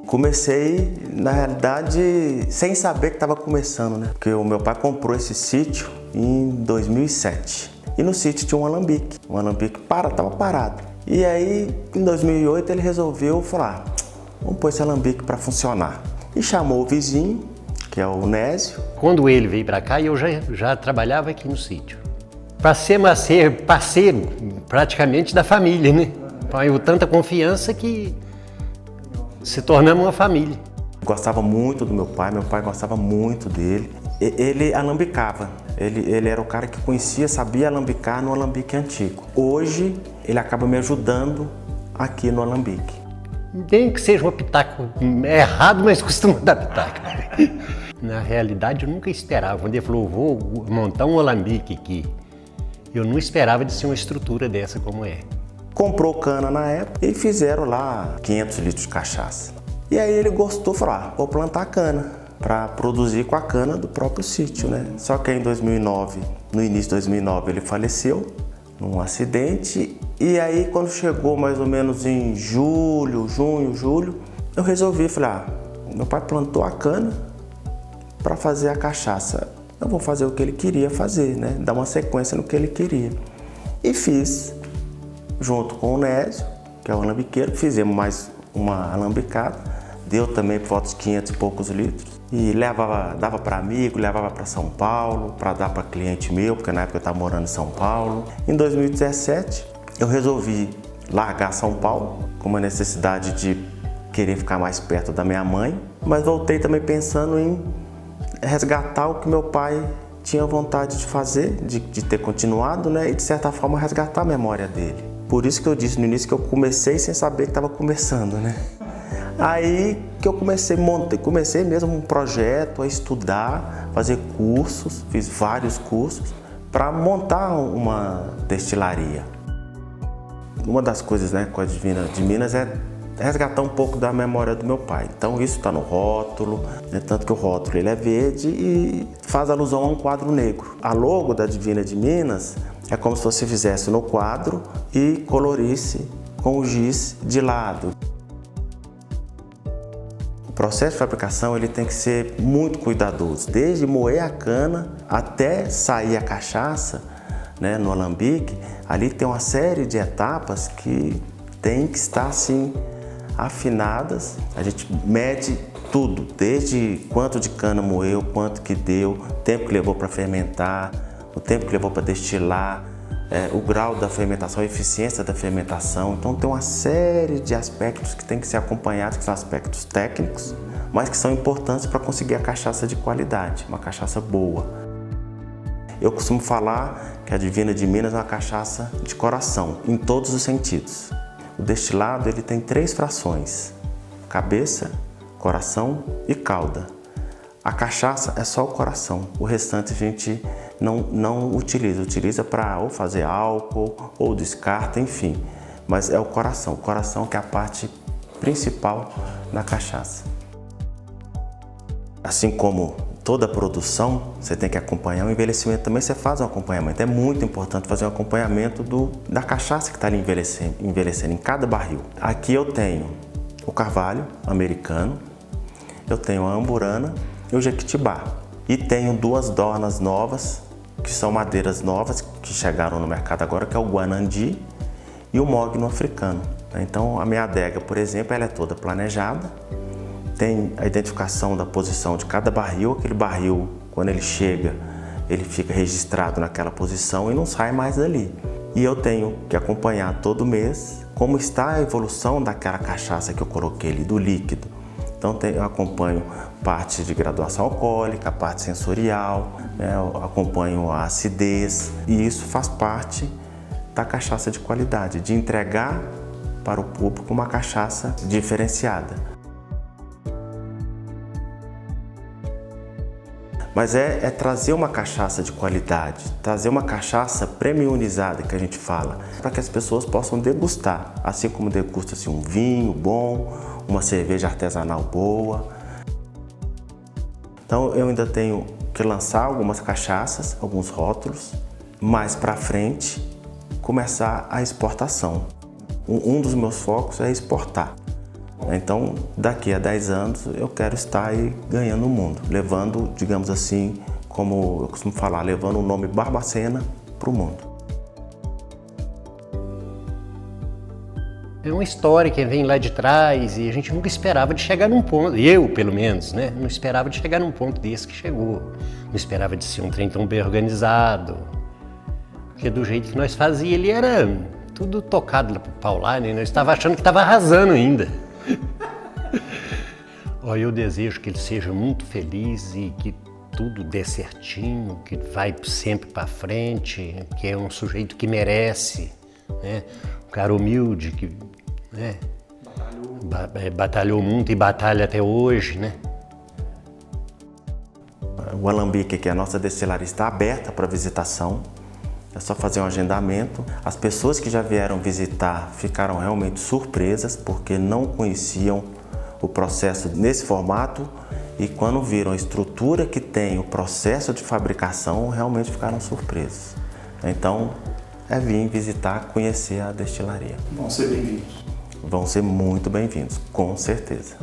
Comecei, na realidade, sem saber que estava começando, né? Porque o meu pai comprou esse sítio em 2007. E no sítio tinha um alambique estava parado. E aí, em 2008, ele resolveu falar, vamos pôr esse alambique para funcionar. E chamou o vizinho, que é o Nésio. Quando ele veio para cá, eu já trabalhava aqui no sítio. Passei a ser parceiro, praticamente, da família, né? Eu tanta confiança que se tornamos uma família. Gostava muito do meu pai gostava muito dele. Ele alambicava, ele era o cara que conhecia, sabia alambicar no alambique antigo. Hoje, ele acaba me ajudando aqui no alambique. Bem que seja um pitaco errado, mas costuma dar pitaco. Na realidade, eu nunca esperava. Quando ele falou, vou montar um alambique aqui, eu não esperava de ser uma estrutura dessa como é. Comprou cana na época e fizeram lá 500 litros de cachaça. E aí ele gostou, falou, vou plantar cana para produzir com a cana do próprio sítio, né? Só que em 2009, no início de 2009, ele faleceu num acidente. E aí quando chegou mais ou menos em junho, julho, eu resolvi, falei, meu pai plantou a cana para fazer a cachaça. Eu vou fazer o que ele queria fazer, né? Dar uma sequência no que ele queria. E fiz. Junto com o Nésio, que é o alambiqueiro, fizemos mais uma alambicada, deu também por volta de 500 e poucos litros. E dava para amigo, levava para São Paulo, para dar para cliente meu, porque na época eu estava morando em São Paulo. Em 2017, eu resolvi largar São Paulo, com uma necessidade de querer ficar mais perto da minha mãe, mas voltei também pensando em resgatar o que meu pai tinha vontade de fazer, de ter continuado, né? E de certa forma resgatar a memória dele. Por isso que eu disse no início que eu comecei sem saber que estava começando, né? Aí que eu comecei mesmo um projeto, a estudar, fazer cursos, fiz vários cursos para montar uma destilaria. Uma das coisas, né, com a Divina de Minas é resgatar um pouco da memória do meu pai. Então isso está no rótulo, né? Tanto que o rótulo ele é verde e faz alusão a um quadro negro. A logo da Divina de Minas é como se você fizesse no quadro e colorisse com o giz de lado. O processo de fabricação ele tem que ser muito cuidadoso, desde moer a cana até sair a cachaça, né, no alambique. Ali tem uma série de etapas que tem que estar assim afinadas. A gente mede tudo, desde quanto de cana moeu, quanto que deu, o tempo que levou para fermentar, o tempo que levou para destilar, o grau da fermentação, a eficiência da fermentação. Então tem uma série de aspectos que tem que ser acompanhados, que são aspectos técnicos, mas que são importantes para conseguir a cachaça de qualidade, uma cachaça boa. Eu costumo falar que a Divina de Minas é uma cachaça de coração, em todos os sentidos. O destilado ele tem 3 frações, cabeça, coração e cauda. A cachaça é só o coração, o restante a gente não utiliza para ou fazer álcool ou descarta, enfim. Mas é o coração que é a parte principal da cachaça. Assim como toda a produção, você tem que acompanhar o envelhecimento também, você faz um acompanhamento. É muito importante fazer um acompanhamento da cachaça que está ali envelhecendo em cada barril. Aqui eu tenho o carvalho americano, eu tenho a amburana e o jequitibá. E tenho 2 dornas novas, que são madeiras novas, que chegaram no mercado agora, que é o guanandi e o mogno africano. Então a minha adega, por exemplo, ela é toda planejada, tem a identificação da posição de cada barril. Aquele barril, quando ele chega, ele fica registrado naquela posição e não sai mais dali. E eu tenho que acompanhar todo mês como está a evolução daquela cachaça que eu coloquei ali, do líquido. Então eu acompanho parte de graduação alcoólica, a parte sensorial, né? Eu acompanho a acidez, e isso faz parte da cachaça de qualidade, de entregar para o público uma cachaça diferenciada. Mas é trazer uma cachaça de qualidade, trazer uma cachaça premiumizada, que a gente fala, para que as pessoas possam degustar, assim como degusta-se um vinho bom, uma cerveja artesanal boa. Então eu ainda tenho que lançar algumas cachaças, alguns rótulos, mais para frente começar a exportação. Um dos meus focos é exportar. Então, daqui a 10 anos, eu quero estar aí ganhando o mundo, levando, digamos assim, como eu costumo falar, levando o nome Barbacena para o mundo. É uma história que vem lá de trás e a gente nunca esperava de chegar num ponto, eu pelo menos, né? Não esperava de chegar num ponto desse que chegou. Não esperava de ser um trem tão bem organizado. Porque do jeito que nós fazíamos, ele era tudo tocado lá pro pau lá, né? Nós estávamos achando que estava arrasando ainda. Olha, eu desejo que ele seja muito feliz e que tudo dê certinho, que vai sempre para frente, que é um sujeito que merece, né? Um cara humilde, que, né? Batalhou muito e batalha até hoje, né? O Alambique, que é a nossa destilaria, está aberta para visitação. É só fazer um agendamento. As pessoas que já vieram visitar ficaram realmente surpresas porque não conheciam o processo nesse formato e quando viram a estrutura que tem, o processo de fabricação, realmente ficaram surpresos. Então, é vir visitar, conhecer a destilaria. Vão ser bem-vindos. Vão ser muito bem-vindos, com certeza.